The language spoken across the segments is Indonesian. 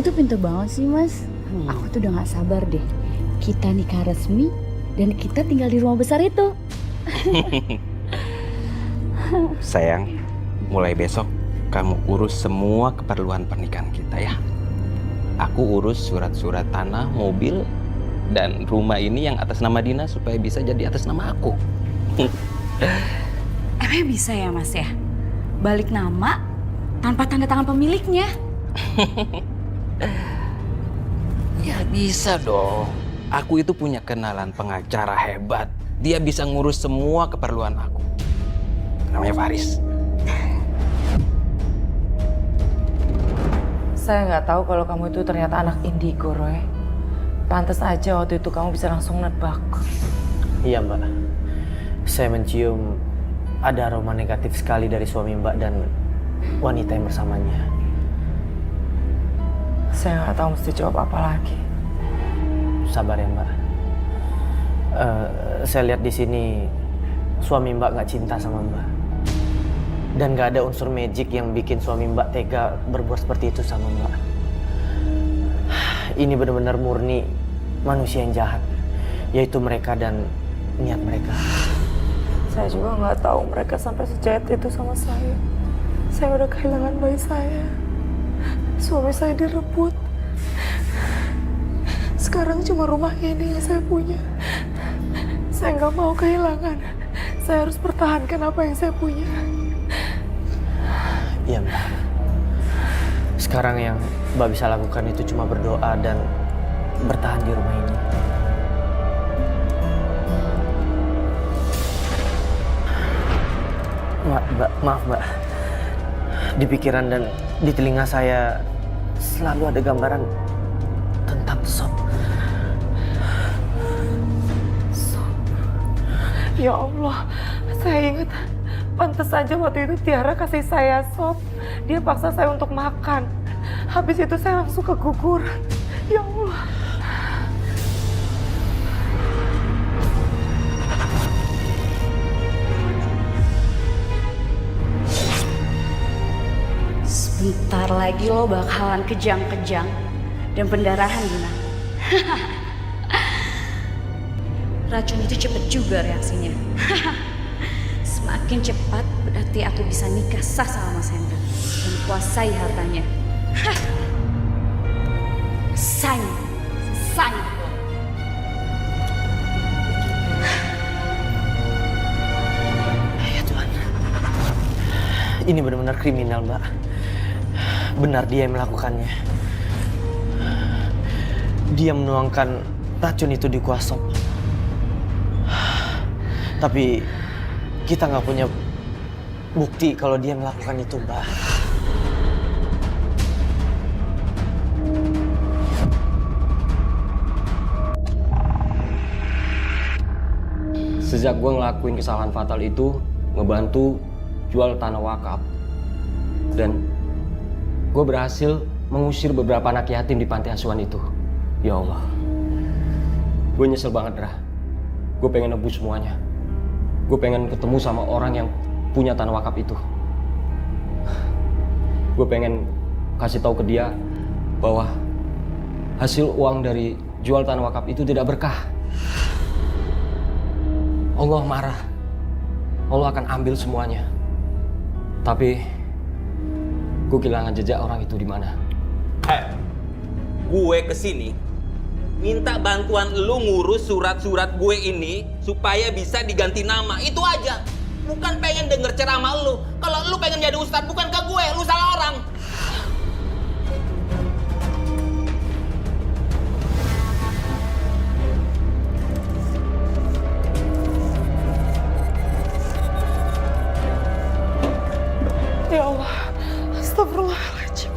tuh pintar banget sih, Mas. Aku tuh udah gak sabar deh. Kita nikah resmi dan kita tinggal di rumah besar itu. Sayang, mulai besok kamu urus semua keperluan pernikahan kita ya. Aku urus surat-surat tanah, mobil, dan rumah ini yang atas nama Dina supaya bisa jadi atas nama aku. Emangnya bisa ya, Mas ya? Balik nama tanpa tanda tangan pemiliknya? Ya bisa dong. Aku itu punya kenalan pengacara hebat. Dia bisa ngurus semua keperluan aku. Namanya Faris. Saya nggak tahu kalau kamu itu ternyata anak indigo, Roy. Pantes aja waktu itu kamu bisa langsung nebak. Iya Mbak, saya mencium ada aroma negatif sekali dari suami Mbak dan wanita yang bersamanya. Saya nggak tahu mesti jawab apa lagi. Sabar ya Mbak. Saya lihat di sini suami Mbak nggak cinta sama Mbak. Dan gak ada unsur magic yang bikin suami Mbak tega berbuat seperti itu sama Mbak. Ini benar-benar murni manusia yang jahat, yaitu mereka dan niat mereka. Saya juga nggak tahu mereka sampai sejahat itu sama saya. Saya udah kehilangan bayi saya. Suami saya direbut. Sekarang cuma rumah ini yang saya punya. Saya nggak mau kehilangan. Saya harus pertahankan apa yang saya punya. Iya Mbak. Sekarang yang Mbak bisa lakukan itu cuma berdoa dan bertahan di rumah ini. Maaf Mbak. Di pikiran dan di telinga saya selalu ada gambaran tentang sop. Ya Allah, saya ingat. Pantes saja waktu itu Tiara kasih saya sop. Dia paksa saya untuk makan. Habis itu saya langsung keguguran. Ya Allah. Sebentar lagi lo bakalan kejang-kejang dan pendarahan, Dina. Racun itu cepet juga reaksinya. Semakin cepat berarti aku bisa nikah sah sama Mas Hendra dan kuasai hartanya. Sayang. Ya Tuhan. Ini benar-benar kriminal Mbak. Benar dia yang melakukannya. Dia menuangkan racun itu di kuah sop. Tapi kita nggak punya bukti kalau dia melakukan itu, Mbak. Sejak gue ngelakuin kesalahan fatal itu, ngebantu jual tanah wakaf. Dan gue berhasil mengusir beberapa anak yatim di panti asuhan itu. Ya Allah. Gue nyesel banget, Rah. Gue pengen nebus semuanya. Gue pengen ketemu sama orang yang punya tanah wakaf itu. Gue pengen kasih tahu ke dia bahwa hasil uang dari jual tanah wakaf itu tidak berkah. Allah marah. Allah akan ambil semuanya. Tapi gue kehilangan jejak orang itu di mana. Gue kesini minta bantuan lu ngurus surat-surat gue ini supaya bisa diganti nama. Itu aja. Bukan pengen denger ceramah lu. Kalau lu pengen jadi ustadz bukan ke gue, lu salah orang. Ya Allah, astagfirullahaladzim.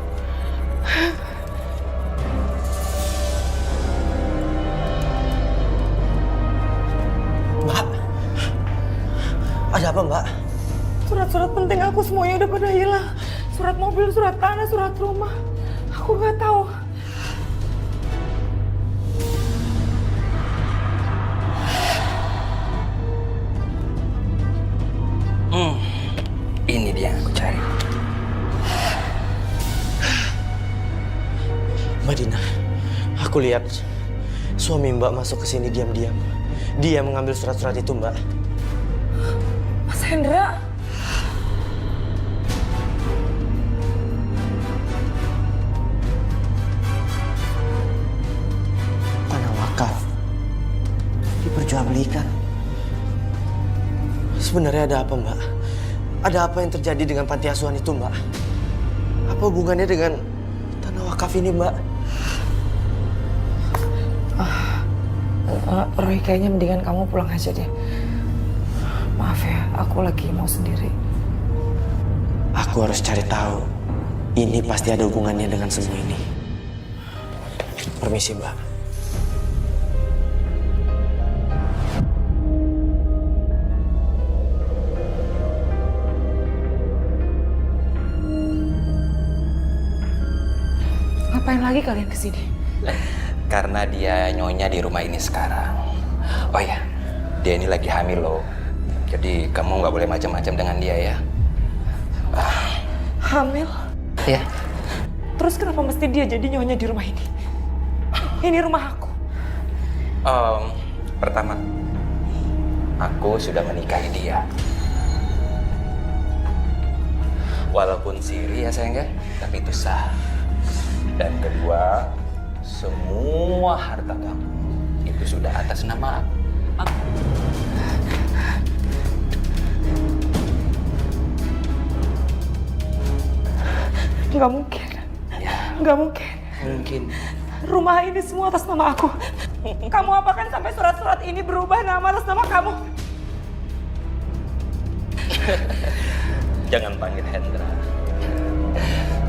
Mbak, ada apa Mbak? Surat-surat penting aku semuanya udah pada hilang. Surat mobil, surat tanah, surat rumah. Aku nggak tahu. Ini dia yang aku cari. Dina. Aku lihat suami Mbak masuk ke sini diam-diam. Dia mengambil surat-surat itu, Mbak. Mas Hendra, Tanah wakaf diperjualbelikan. Sebenarnya ada apa, Mbak? Ada apa yang terjadi dengan panti asuhan itu, Mbak? Apa hubungannya dengan tanah wakaf ini, Mbak? Roy, kayaknya mendingan kamu pulang aja deh. Maaf ya, aku lagi mau sendiri. Aku harus cari tahu. Ini pasti ada hubungannya dengan semua ini. Permisi, Mbak. Ngapain lagi kalian kesini? Karena dia nyonya di rumah ini sekarang. Oh ya, dia ini lagi hamil loh. Jadi kamu nggak boleh macam-macam dengan dia ya. Hamil? Ya. Terus kenapa mesti dia jadi nyonya di rumah ini? Ini rumah aku. Pertama, aku sudah menikahi dia. Walaupun siri ya sayang ya, tapi itu sah. Dan kedua, semua harta kamu itu sudah atas nama aku. Nggak mungkin. Ya, Nggak mungkin. mungkin. Rumah ini semua atas nama aku. Kamu apakan sampai surat-surat ini berubah nama atas nama kamu? Jangan panggil Hendra.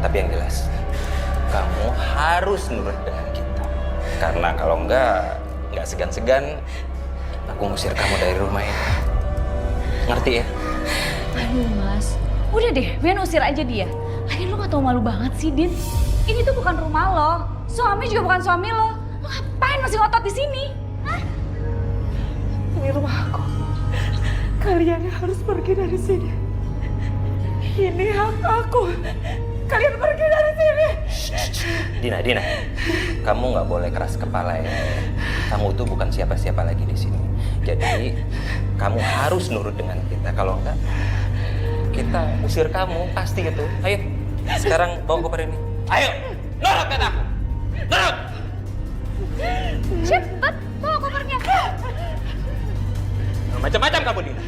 Tapi yang jelas, kamu harus nurut dengan kita. Karena kalau nggak segan-segan, aku ngusir kamu dari rumah ini. Ngerti ya? Aduh mas, udah deh, Ben usir aja dia. Lagian lo gak tau malu banget sih, Din. Ini tuh bukan rumah lo, suami juga bukan suami lo. Lo ngapain masih ngotot di sini? Hah? Ini rumah aku. Kalian harus pergi dari sini. Ini hak aku. Kalian pergi dari sini. Dina, kamu nggak boleh keras kepala ya. Kamu tuh bukan siapa-siapa lagi di sini. Jadi kamu harus nurut dengan kita. Kalau enggak, kita usir kamu pasti gitu. Ayo, sekarang bawa koper ini. Ayo, nurut kan aku. Nurut. Cepet, bawa kopernya. Macam-macam kamu, Dina.